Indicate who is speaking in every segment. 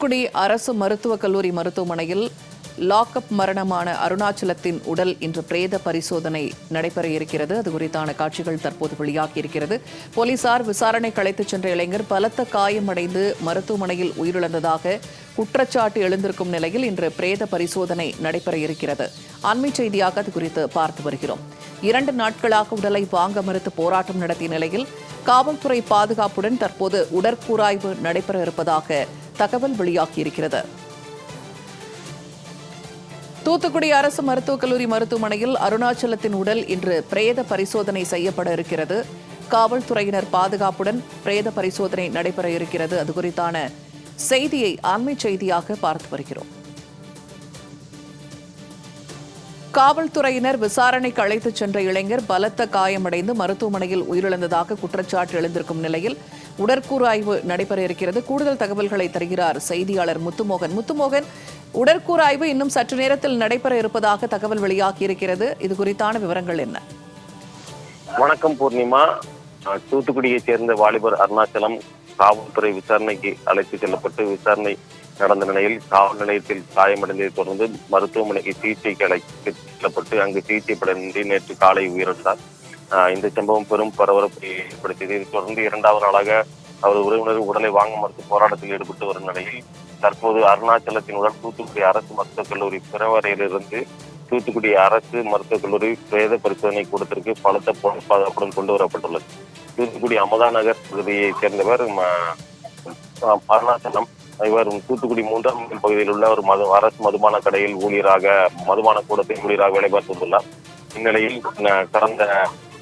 Speaker 1: தூத்துக்குடி அரசு மருத்துவக் கல்லூரி மருத்துவமனையில் லாக்அப் மரணமான அருணாச்சலத்தின் உடல் இன்று பிரேத பரிசோதனை நடைபெற இருக்கிறது. அது குறித்தான காட்சிகள் தற்போது வெளியாகியிருக்கிறது. போலீசார் விசாரணைக்கு அழைத்துச் சென்ற இளைஞர் பலத்த காயமடைந்து மருத்துவமனையில் உயிரிழந்ததாக குற்றச்சாட்டு எழுந்திருக்கும் நிலையில் இன்று பிரேத பரிசோதனை நடைபெற இருக்கிறது. அண்மை செய்தியாக அது குறித்து பார்த்து வருகிறோம். 2 நாட்களாக உடலை வாங்க மறுத்து போராட்டம் நடத்திய நிலையில் காவல்துறை பாதுகாப்புடன் தற்போது உடற்கூராய்வு நடைபெற இருப்பதாக தகவல் வெளியாகியிருக்கிறது. தூத்துக்குடி அரசு மருத்துவக் கல்லூரி மருத்துவமனையில் அருணாச்சலத்தின் உடல் இன்று பிரேத பரிசோதனை செய்யப்பட இருக்கிறது. காவல்துறையினர் பாதுகாப்புடன் பிரேத பரிசோதனை நடைபெற இருக்கிறது. அது குறித்தான செய்தியை அண்மை செய்தியாக பார்த்து வருகிறோம். காவல்துறையினர் விசாரணைக்கு அழைத்துச் சென்ற இளைஞர் பலத்த காயமடைந்து மருத்துவமனையில் உயிரிழந்ததாக குற்றச்சாட்டு எழுந்திருக்கும் நிலையில் உடற்கூறாய்வு நடைபெற இருக்கிறது. கூடுதல் தகவல்களை தருகிறார் செய்தியாளர் முத்துமோகன். முத்துமோகன், உடற்கூறாய்வு இன்னும் சற்று நேரத்தில் நடைபெற இருப்பதாக தகவல் வெளியாகியிருக்கிறது. இது குறித்தான விவரங்கள் என்ன?
Speaker 2: வணக்கம் பூர்ணிமா. தூத்துக்குடியைச் சேர்ந்த வாலிபர் அருணாச்சலம் காவல்துறை விசாரணைக்கு அழைத்துச் செல்லப்பட்டு விசாரணை நடந்த நிலையில் காவல் நிலையத்தில் காயமடைந்ததை தொடர்ந்து மருத்துவமனைக்கு சிகிச்சைக்கு அழைத்துச் செல்லப்பட்டு அங்கு சிகிச்சை பலனின்றி நேற்று காலை உயிரிழந்தார். இந்த சம்பவம் பெரும் பரபரப்பை ஏற்படுத்தியது. இதைத் தொடர்ந்து 2வது நாளாக அவர் உறவினர் உடலை வாங்க மறுத்து போராட்டத்தில் ஈடுபட்டு வரும் நிலையில் தற்போது அருணாச்சலத்தின் உடல் தூத்துக்குடி அரசு மருத்துவக் கல்லூரி பிறவரையிலிருந்து தூத்துக்குடி அரசு மருத்துவக் கல்லூரி பிரேத பரிசோதனை கூடத்திற்கு பலத்த பாதுகாப்புடன் கொண்டு வரப்பட்டுள்ளது. தூத்துக்குடி அமுதா நகர் பகுதியைச் சேர்ந்தவர் அருணாச்சலம். இவர் தூத்துக்குடி 3ஆம் மைல் பகுதியில் உள்ள ஒரு அரசு மதுபான கடையில் மதுபான கூடத்தில் ஊழியராக வேலை பார்த்து வந்துள்ளார். இந்நிலையில் கடந்த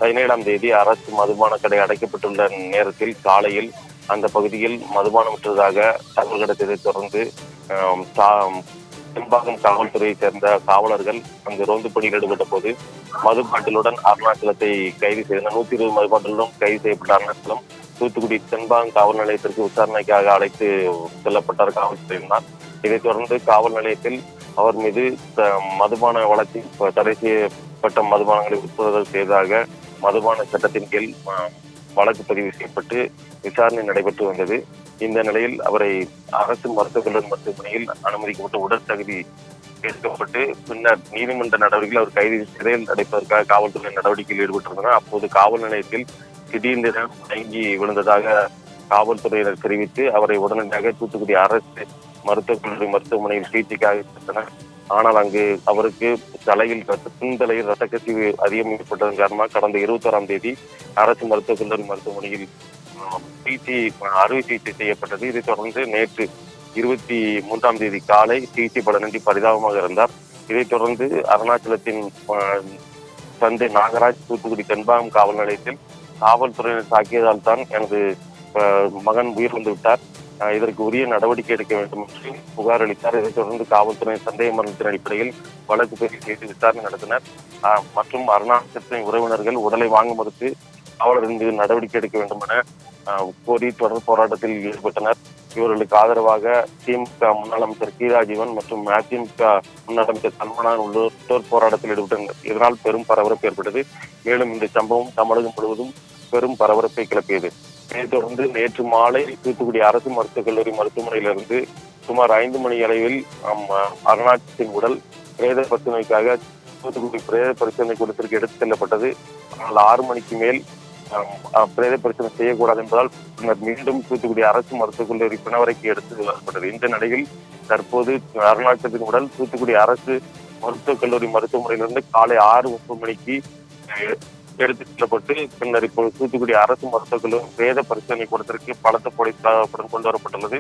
Speaker 2: 17ஆம் தேதி அரசு மதுபான கடை அடைக்கப்பட்டுள்ள நேரத்தில் காலையில் அந்த பகுதியில் மதுபானம் விற்றதாக தகவல் கிடைத்ததை தொடர்ந்து தென்பாகம் காவல்துறையைச் சேர்ந்த காவலர்கள் அங்கு ரோந்து பணியில் ஈடுபட்ட போது மதுபாட்டிலுடன் அருணாச்சலத்தை கைது செய்தனர். 120 மதுபாட்டிலும் கைது செய்யப்பட்ட அருணாச்சலம் தூத்துக்குடி தென்பாகம் காவல் நிலையத்திற்கு விசாரணைக்காக அழைத்து செல்லப்பட்டார் காவல்துறையினர். இதைத் தொடர்ந்து காவல் நிலையத்தில் அவர் மீது மதுபான வழக்கில் தடை செய்யப்பட்ட மதுபானங்களை உட்படுதல் செய்ததாக மதுபான சட்டத்தின் கீழ் வழக்கு பதிவு செய்யப்பட்டு விசாரணை நடைபெற்று வந்தது. இந்த நிலையில் அவரை அரசு மருத்துவக் கல்லூரி மருத்துவமனையில் அனுமதிக்கப்பட்டு உடல் தகுதி கேட்கப்பட்டு பின்னர் நீதிமன்ற நடவடிக்கையில் அவர் கைது சிறையில் அடைப்பதற்காக காவல்துறை நடவடிக்கையில் ஈடுபட்டிருந்தனர். அப்போது காவல் நிலையத்தில் திடீரென மயங்கி விழுந்ததாக காவல்துறையினர் தெரிவித்து அவரை உடனடியாக தூத்துக்குடி அரசு மருத்துவக் கல்லூரி மருத்துவமனையில் சிகிச்சைக்காக சென்றனர். ஆனால் அங்கு அவருக்கு பின்தலையில் ரத்த கசிவு அதிகம் ஏற்பட்டதன் காரணமாக கடந்த 21ஆம் தேதி அரசு மருத்துவக் கல்லூரி மருத்துவமனையில் அறுவை சிகிச்சை செய்யப்பட்டது. இதைத் தொடர்ந்து நேற்று 23ஆம் தேதி காலை சிகிச்சை பலனின்றி பரிதாபமாக இருந்தார். இதைத் தொடர்ந்து அருணாச்சலத்தின் தந்தை நாகராஜ் தூத்துக்குடி தென்பாகம் காவல் நிலையத்தில் காவல்துறையினர் தாக்கியதால் தான் எனது மகன் உயிரிழந்து விட்டார், இதற்கு உரிய நடவடிக்கை எடுக்க வேண்டும் என்று புகார் அளித்தார். இதைத் தொடர்ந்து காவல்துறையின் சந்தேக மரணத்தின் அடிப்படையில் வழக்கு பதிவு செய்து விசாரணை நடத்தினர். மற்றும் அருணாச்சலத்தின் உறவினர்கள் உடலை வாங்க மறுத்து காவலர் மீது நடவடிக்கை எடுக்க வேண்டும் என கோரி தொடர் போராட்டத்தில் ஈடுபட்டனர். இவர்களுக்கு ஆதரவாக திமுக முன்னாள் அமைச்சர் கீதாஜீவன் மற்றும் அதிமுக முன்னாள் அமைச்சர் சண்முகநாதன் உள்ளிட்டோர் போராட்டத்தில் ஈடுபட்டனர். இதனால் பெரும் பரபரப்பு ஏற்பட்டது. மேலும் இந்த சம்பவம் தமிழகம் முழுவதும் பெரும் பரபரப்பை கிளப்பியது. இதைத் தொடர்ந்து நேற்று மாலை தூத்துக்குடி அரசு மருத்துவக் கல்லூரி மருத்துவமனையிலிருந்து சுமார் 5 மணி அளவில் அருணாச்சலத்தின் உடல் பிரேத பரிசோதனைக்காக தூத்துக்குடி பிரேத பரிசோதனை கூடத்திற்கு எடுத்துச் செல்லப்பட்டது. ஆனால் 6 மணிக்கு மேல் பிரேத பரிசோதனை செய்யக்கூடாது என்பதால் பின்னர் மீண்டும் தூத்துக்குடி அரசு மருத்துவக் கல்லூரி பிணவரைக்கு எடுத்து வரப்பட்டது. இந்த நிலையில் தற்போது அருணாச்சலத்தின் உடல் தூத்துக்குடி அரசு மருத்துவக் கல்லூரி மருத்துவமனையிலிருந்து காலை 6:30 மணிக்கு எடுத்துச் செல்லப்பட்டு பின்னர் இப்போது தூத்துக்குடி அரசு மருத்துவக் கல்லூரி பிரேத பரிசோதனை கூடத்திற்கு பலத்த போலீஸ் பாதுகாப்புடன் கொண்டு வரப்பட்டுள்ளது.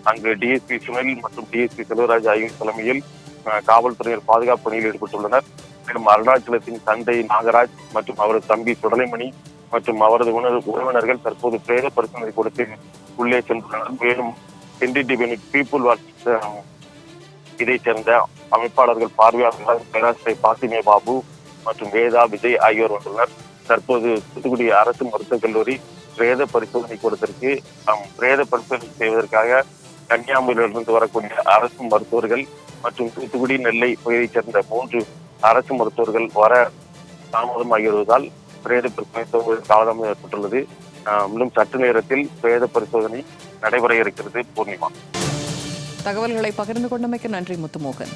Speaker 2: அங்கு டிஎஸ்பி சுனில் மற்றும் டிஎஸ்பி செல்வராஜ் ஆகியோர் தலைமையில் காவல்துறையினர் பாதுகாப்பு பணியில் ஈடுபட்டுள்ளனர். மேலும் அருணாச்சலத்தின் தந்தை நாகராஜ் மற்றும் அவரது தம்பி சுடலைமணி மற்றும் அவரது உறவினர்கள் தற்போது பிரேத பரிசோதனை கூடத்தில் உள்ளே சென்றுள்ளனர். மேலும் என்டிடிவி பீப்புள் வாட்ச் இதைச் சேர்ந்த அமைப்பாளர்கள், பார்வையாளர்கள் பேராசிரியர் பாத்திமே பாபு மற்றும் வேதா விஜய் ஆகியோர் வந்துள்ளனர். தற்போது தூத்துக்குடி அரசு மருத்துவக் கல்லூரி பிரேத பரிசோதனை கூடத்திற்கு பிரேத பரிசோதனை செய்வதற்காக கன்னியாகுமரியிலிருந்து வரக்கூடிய அரசு மருத்துவர்கள் மற்றும் தூத்துக்குடி நெல்லை பகுதியைச் சேர்ந்த 3 அரசு மருத்துவர்கள் வர தாமதமாகி வருவதால் பிரேத பரிசோதனை தாமதம் ஏற்பட்டுள்ளது. இன்னும் சற்று நேரத்தில் பிரேத பரிசோதனை நடைபெற இருக்கிறது. பூர்ணிமா.
Speaker 1: தகவல்களை பகிர்ந்து கொண்டமைக்கு நன்றி முத்துமோகன்.